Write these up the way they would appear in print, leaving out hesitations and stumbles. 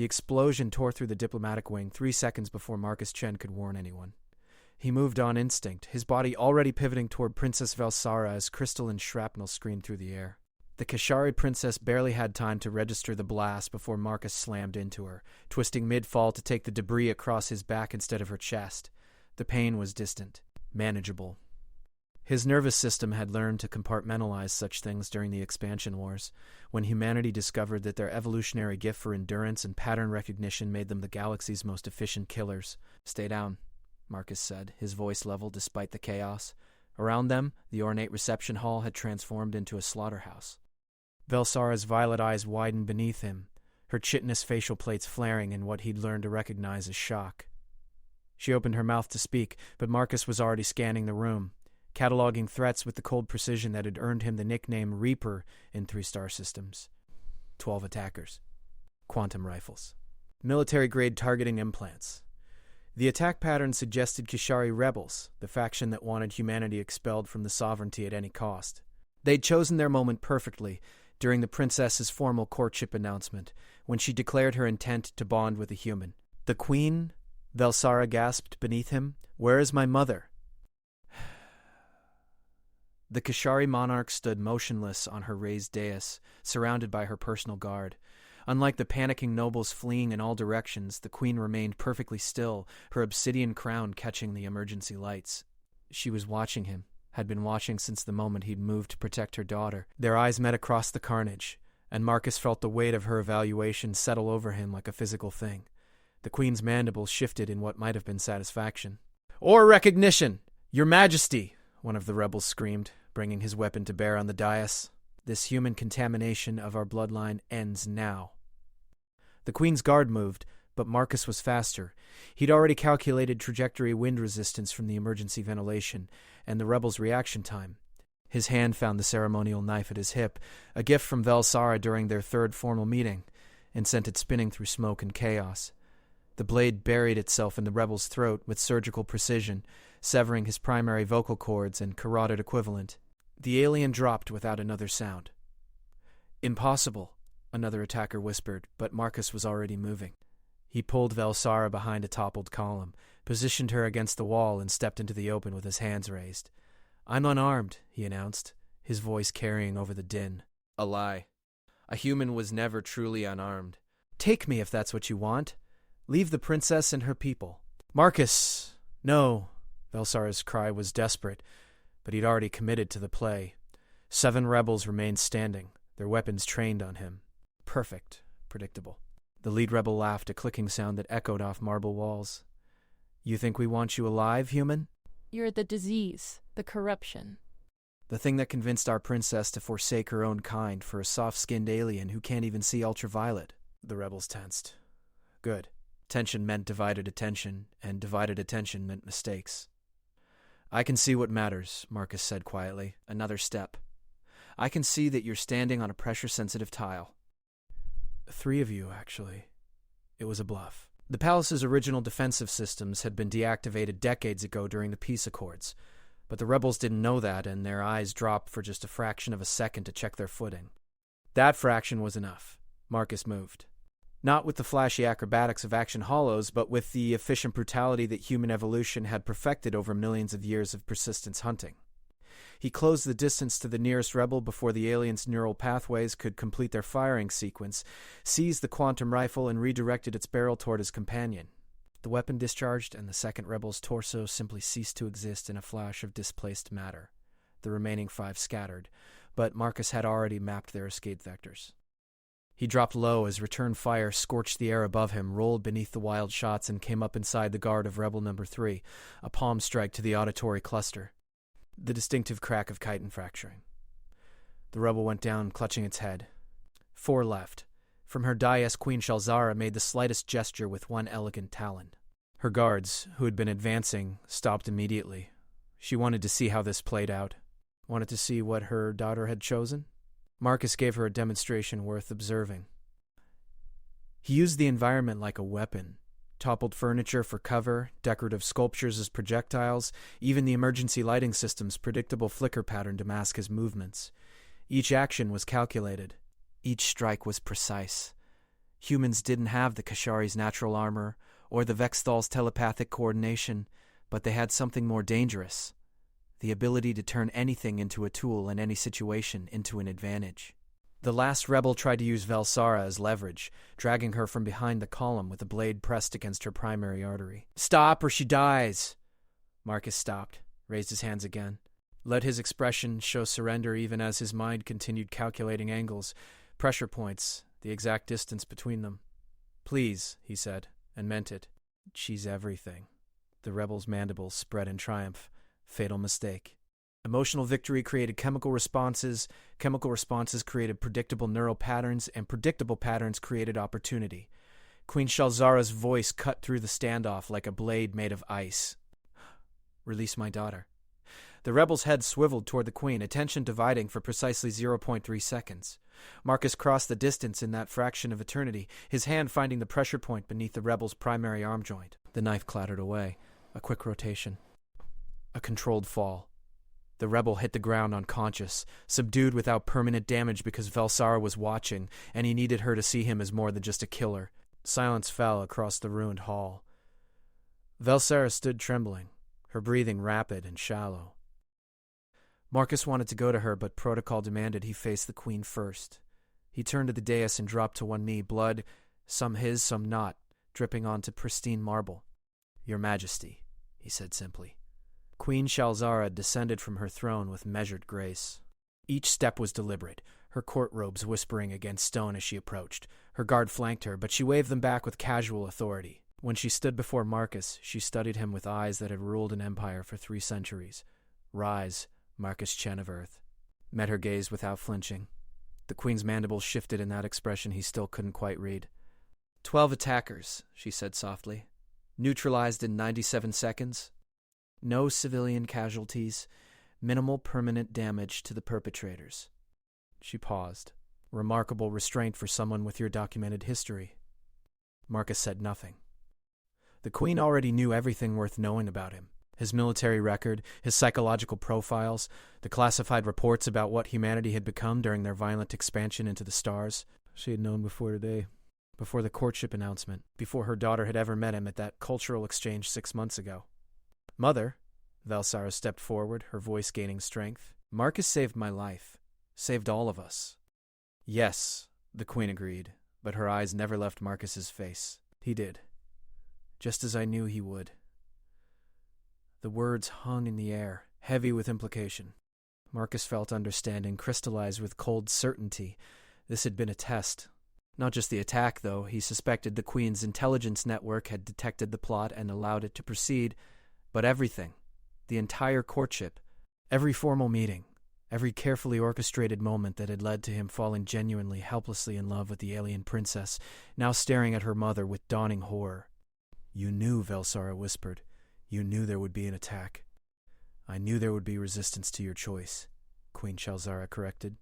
The explosion tore through the diplomatic wing 3 seconds before Marcus Chen could warn anyone. He moved on instinct, his body already pivoting toward Princess Velsara as crystal and shrapnel screamed through the air. The Kashari princess barely had time to register the blast before Marcus slammed into her, twisting mid-fall to take the debris across his back instead of her chest. The pain was distant, manageable. His nervous system had learned to compartmentalize such things during the expansion wars, when humanity discovered that their evolutionary gift for endurance and pattern recognition made them the galaxy's most efficient killers. "Stay down," Marcus said, his voice level despite the chaos. Around them, the ornate reception hall had transformed into a slaughterhouse. Velsara's violet eyes widened beneath him, her chitinous facial plates flaring in what he'd learned to recognize as shock. She opened her mouth to speak, but Marcus was already scanning the room, cataloging threats with the cold precision that had earned him the nickname Reaper in 3-star systems. 12 attackers. Quantum rifles. Military-grade targeting implants. The attack pattern suggested Kishari rebels, the faction that wanted humanity expelled from the sovereignty at any cost. They'd chosen their moment perfectly during the princess's formal courtship announcement, when she declared her intent to bond with a human. "The queen?" Velsara gasped beneath him. "Where is my mother?" The Kashari monarch stood motionless on her raised dais, surrounded by her personal guard. Unlike the panicking nobles fleeing in all directions, the queen remained perfectly still, her obsidian crown catching the emergency lights. She was watching him, had been watching since the moment he'd moved to protect her daughter. Their eyes met across the carnage, and Marcus felt the weight of her evaluation settle over him like a physical thing. The queen's mandibles shifted in what might have been satisfaction. "Or recognition! Your Majesty!" one of the rebels screamed, bringing his weapon to bear on the dais. "This human contamination of our bloodline ends now." The queen's guard moved, but Marcus was faster. He'd already calculated trajectory wind resistance from the emergency ventilation, and the rebels' reaction time. His hand found the ceremonial knife at his hip, a gift from Velsara during their 3rd formal meeting, and sent it spinning through smoke and chaos. The blade buried itself in the rebel's throat with surgical precision, severing his primary vocal cords and carotid equivalent. The alien dropped without another sound. "Impossible," another attacker whispered, but Marcus was already moving. He pulled Velsara behind a toppled column, positioned her against the wall, and stepped into the open with his hands raised. "I'm unarmed," he announced, his voice carrying over the din. "A lie. A human was never truly unarmed." "Take me if that's what you want. Leave the princess and her people." "Marcus, no." Velsara's cry was desperate, but he'd already committed to the play. 7 rebels remained standing, their weapons trained on him. Perfect, predictable. The lead rebel laughed, a clicking sound that echoed off marble walls. "You think we want you alive, human?" "You're the disease, the corruption." "The thing that convinced our princess to forsake her own kind for a soft-skinned alien who can't even see ultraviolet." The rebels tensed. Good. Tension meant divided attention, and divided attention meant mistakes. "I can see what matters," Marcus said quietly. "Another step. I can see that you're standing on a pressure-sensitive tile." 3 of you, actually. It was a bluff. The palace's original defensive systems had been deactivated decades ago during the peace accords, but the rebels didn't know that, and their eyes dropped for just a fraction of a second to check their footing. That fraction was enough. Marcus moved. Not with the flashy acrobatics of action hollows, but with the efficient brutality that human evolution had perfected over millions of years of persistence hunting. He closed the distance to the nearest rebel before the alien's neural pathways could complete their firing sequence, seized the quantum rifle, and redirected its barrel toward his companion. The weapon discharged, and the second rebel's torso simply ceased to exist in a flash of displaced matter. The remaining 5 scattered, but Marcus had already mapped their escape vectors. He dropped low as return fire scorched the air above him, rolled beneath the wild shots, and came up inside the guard of Rebel Number 3, a palm strike to the auditory cluster. The distinctive crack of chitin fracturing. The rebel went down, clutching its head. 4 left. From her dais, Queen Shalzara made the slightest gesture with one elegant talon. Her guards, who had been advancing, stopped immediately. She wanted to see how this played out. Wanted to see what her daughter had chosen. Marcus gave her a demonstration worth observing. He used the environment like a weapon. Toppled furniture for cover, decorative sculptures as projectiles, even the emergency lighting system's predictable flicker pattern to mask his movements. Each action was calculated. Each strike was precise. Humans didn't have the Kashari's natural armor or the Vexthal's telepathic coordination, but they had something more dangerous: the ability to turn anything into a tool and any situation into an advantage. The last rebel tried to use Velsara as leverage, dragging her from behind the column with a blade pressed against her primary artery. "Stop or she dies!" Marcus stopped, raised his hands again, let his expression show surrender even as his mind continued calculating angles, pressure points, the exact distance between them. "Please," he said, and meant it. "She's everything." The rebel's mandibles spread in triumph. Fatal mistake. Emotional victory created chemical responses created predictable neural patterns, and predictable patterns created opportunity. Queen Shalzara's voice cut through the standoff like a blade made of ice. "Release my daughter." The rebel's head swiveled toward the queen, attention dividing for precisely 0.3 seconds. Marcus crossed the distance in that fraction of eternity, his hand finding the pressure point beneath the rebel's primary arm joint. The knife clattered away. A quick rotation. A controlled fall. The rebel hit the ground unconscious, subdued without permanent damage because Velsara was watching, and he needed her to see him as more than just a killer. Silence fell across the ruined hall. Velsara stood trembling, her breathing rapid and shallow. Marcus wanted to go to her, but protocol demanded he face the queen first. He turned to the dais and dropped to one knee, blood, some his, some not, dripping onto pristine marble. "Your Majesty," he said simply. Queen Shalzara descended from her throne with measured grace. Each step was deliberate, her court robes whispering against stone as she approached. Her guard flanked her, but she waved them back with casual authority. When she stood before Marcus, she studied him with eyes that had ruled an empire for 3 centuries. "Rise, Marcus Chen of Earth." Met her gaze without flinching. The queen's mandibles shifted in that expression he still couldn't quite read. 12 attackers, she said softly. Neutralized in 97 seconds. No civilian casualties. Minimal permanent damage to the perpetrators. She paused. Remarkable restraint for someone with your documented history. Marcus said nothing. The queen already knew everything worth knowing about him. His military record, his psychological profiles, the classified reports about what humanity had become during their violent expansion into the stars. She had known before today, before the courtship announcement, before her daughter had ever met him at that cultural exchange 6 months ago. "Mother," Velsara stepped forward, her voice gaining strength. "Marcus saved my life. Saved all of us." "Yes," the queen agreed, but her eyes never left Marcus's face. "He did. Just as I knew he would." The words hung in the air, heavy with implication. Marcus felt understanding crystallize with cold certainty. This had been a test. Not just the attack, though. He suspected the Queen's intelligence network had detected the plot and allowed it to proceed, but everything. The entire courtship. Every formal meeting. Every carefully orchestrated moment that had led to him falling genuinely, helplessly in love with the alien princess, now staring at her mother with dawning horror. "You knew," Velsara whispered. "You knew there would be an attack." "I knew there would be resistance to your choice," Queen Shalzara corrected.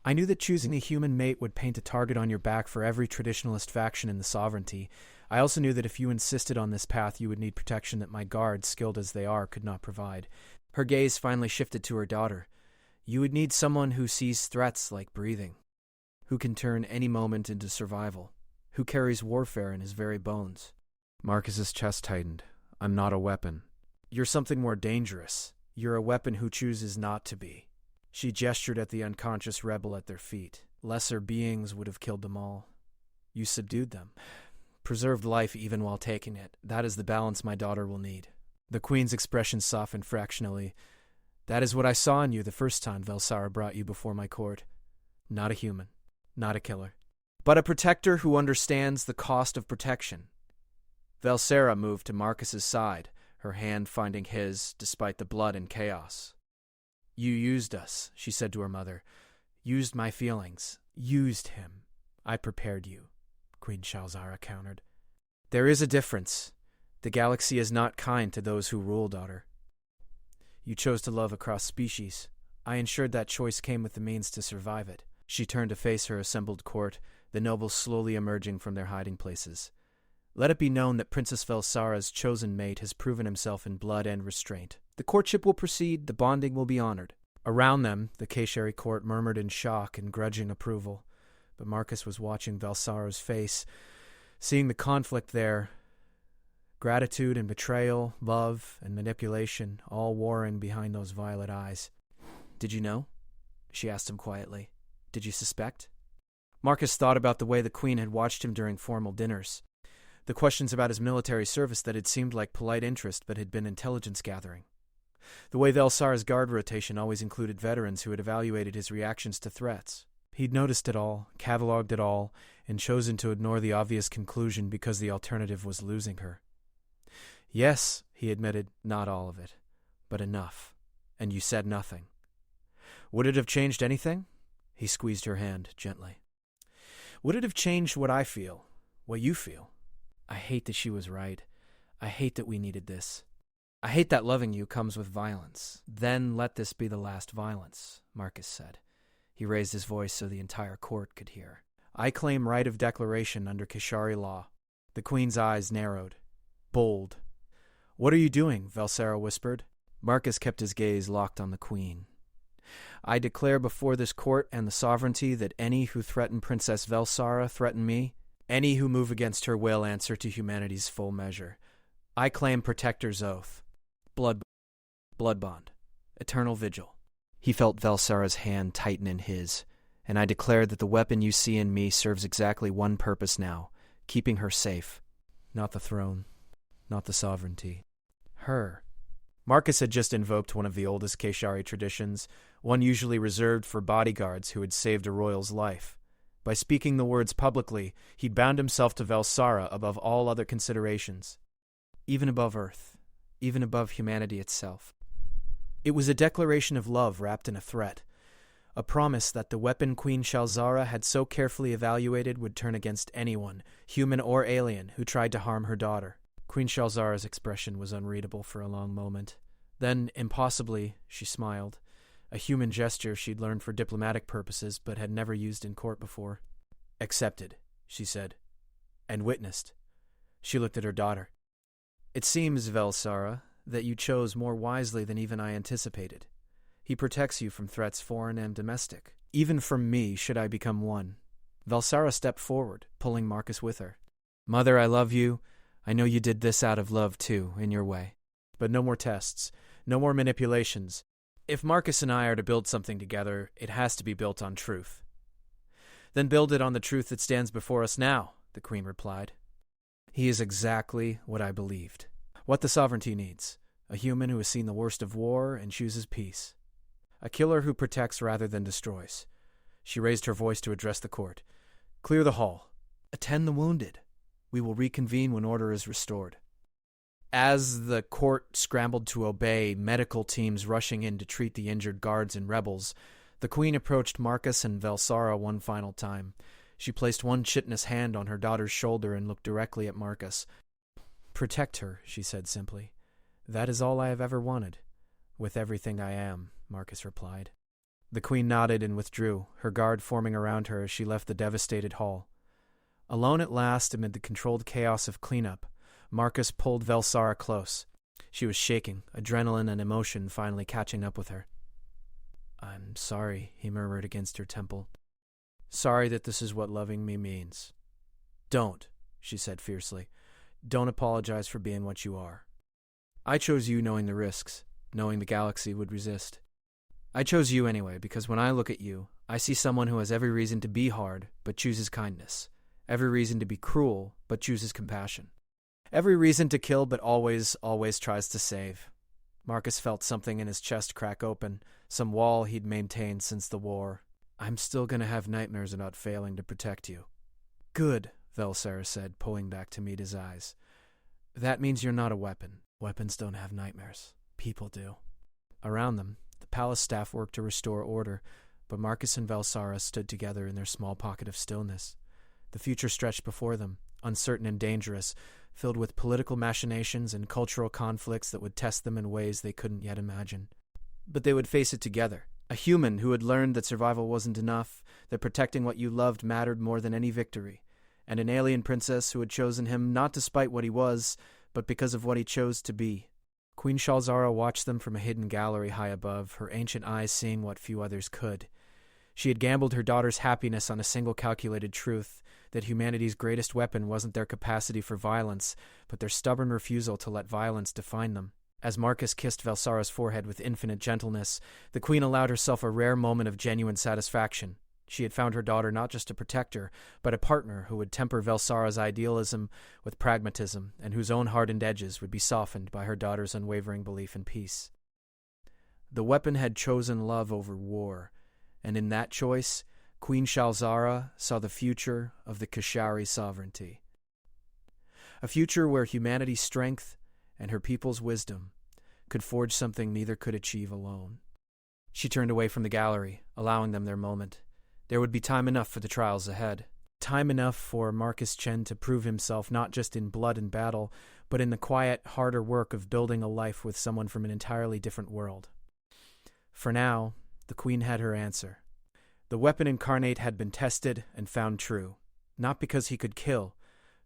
"I knew that choosing a human mate would paint a target on your back for every traditionalist faction in the sovereignty. I also knew that if you insisted on this path, you would need protection that my guards, skilled as they are, could not provide." Her gaze finally shifted to her daughter. "You would need someone who sees threats like breathing, who can turn any moment into survival, who carries warfare in his very bones." Marcus's chest tightened. "I'm not a weapon." "You're something more dangerous. You're a weapon who chooses not to be." She gestured at the unconscious rebel at their feet. "Lesser beings would have killed them all. You subdued them. Preserved life even while taking it. That is the balance my daughter will need." The queen's expression softened fractionally. "That is what I saw in you the first time Velsara brought you before my court. Not a human. Not a killer. But a protector who understands the cost of protection." Velsara moved to Marcus's side, her hand finding his, despite the blood and chaos. "You used us," she said to her mother. "Used my feelings. Used him. I prepared you," Queen Shalzara countered. "There is a difference. The galaxy is not kind to those who rule, daughter. You chose to love across species. I ensured that choice came with the means to survive it." She turned to face her assembled court, the nobles slowly emerging from their hiding places. "Let it be known that Princess Velsara's chosen mate has proven himself in blood and restraint. The courtship will proceed, the bonding will be honored." Around them, the Kashari court murmured in shock and grudging approval. but Marcus was watching Velsara's face, seeing the conflict there. Gratitude and betrayal, love and manipulation, all warring behind those violet eyes. "Did you know?" she asked him quietly. "Did you suspect?" Marcus thought about the way the Queen had watched him during formal dinners. The questions about his military service that had seemed like polite interest but had been intelligence gathering. The way Velsara's guard rotation always included veterans who had evaluated his reactions to threats. He'd noticed it all, cataloged it all, and chosen to ignore the obvious conclusion because the alternative was losing her. "Yes," he admitted, "not all of it, but enough. And you said nothing. Would it have changed anything?" He squeezed her hand gently. "Would it have changed what I feel, what you feel? I hate that she was right. I hate that we needed this. I hate that loving you comes with violence. Then let this be the last violence," Marcus said. He raised his voice so the entire court could hear. "I claim right of declaration under Kishari law." The Queen's eyes narrowed. Bold. "What are you doing?" Velsara whispered. Marcus kept his gaze locked on the Queen. "I declare before this court and the sovereignty that any who threaten Princess Velsara threaten me. Any who move against her will answer to humanity's full measure. I claim Protector's Oath. Blood bond. Eternal vigil." He felt Velsara's hand tighten in his, "And I declare that the weapon you see in me serves exactly one purpose now, keeping her safe. Not the throne, not the sovereignty. Her." Marcus had just invoked one of the oldest Keshari traditions, one usually reserved for bodyguards who had saved a royal's life. By speaking the words publicly, he'd bound himself to Velsara above all other considerations. Even above Earth, even above humanity itself. It was a declaration of love wrapped in a threat, a promise that the weapon Queen Shalzara had so carefully evaluated would turn against anyone, human or alien, who tried to harm her daughter. Queen Shalzara's expression was unreadable for a long moment. Then, impossibly, she smiled, a human gesture she'd learned for diplomatic purposes but had never used in court before. "Accepted," she said, "and witnessed." She looked at her daughter. "It seems, Velsara, that you chose more wisely than even I anticipated. He protects you from threats foreign and domestic, even from me should I become one." Velsara stepped forward, pulling Marcus with her. "Mother, I love you. I know you did this out of love too, in your way. But no more tests, no more manipulations. If Marcus and I are to build something together, it has to be built on truth." "Then build it on the truth that stands before us now," the Queen replied. "He is exactly what I believed. What the sovereignty needs. A human who has seen the worst of war and chooses peace. A killer who protects rather than destroys." She raised her voice to address the court. "Clear the hall. Attend the wounded. We will reconvene when order is restored." As the court scrambled to obey, medical teams rushing in to treat the injured guards and rebels, the Queen approached Marcus and Velsara one final time. She placed one chitinous hand on her daughter's shoulder and looked directly at Marcus. "Protect her," she said simply. "That is all I have ever wanted." "With everything I am," Marcus replied. The Queen nodded and withdrew, her guard forming around her as she left the devastated hall. Alone at last amid the controlled chaos of cleanup, Marcus pulled Velsara close. She was shaking, adrenaline and emotion finally catching up with her. "I'm sorry," he murmured against her temple. "Sorry that this is what loving me means." "Don't," she said fiercely. "Don't apologize for being what you are. I chose you knowing the risks, knowing the galaxy would resist. I chose you anyway because when I look at you, I see someone who has every reason to be hard but chooses kindness, every reason to be cruel but chooses compassion. Every reason to kill but always tries to save." Marcus felt something in his chest crack open, some wall he'd maintained since the war. "I'm still going to have nightmares about failing to protect you." "Good," Velsara said, pulling back to meet his eyes. "That means you're not a weapon. Weapons don't have nightmares. People do." Around them, the palace staff worked to restore order, but Marcus and Velsara stood together in their small pocket of stillness. The future stretched before them, uncertain and dangerous, filled with political machinations and cultural conflicts that would test them in ways they couldn't yet imagine. But they would face it together. A human who had learned that survival wasn't enough, that protecting what you loved mattered more than any victory, and an alien princess who had chosen him not despite what he was, but because of what he chose to be. Queen Shalzara watched them from a hidden gallery high above, her ancient eyes seeing what few others could. She had gambled her daughter's happiness on a single calculated truth, that humanity's greatest weapon wasn't their capacity for violence, but their stubborn refusal to let violence define them. As Marcus kissed Velsara's forehead with infinite gentleness, the queen allowed herself a rare moment of genuine satisfaction. She had found her daughter not just a protector, but a partner who would temper Velsara's idealism with pragmatism, and whose own hardened edges would be softened by her daughter's unwavering belief in peace. The weapon had chosen love over war, and in that choice, Queen Shalzara saw the future of the Kashari sovereignty. A future where humanity's strength and her people's wisdom could forge something neither could achieve alone. She turned away from the gallery, allowing them their moment. There would be time enough for the trials ahead. Time enough for Marcus Chen to prove himself not just in blood and battle, but in the quiet, harder work of building a life with someone from an entirely different world. For now, the queen had her answer. The weapon Incarnate had been tested and found true, not because he could kill,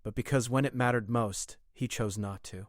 but because when it mattered most, he chose not to.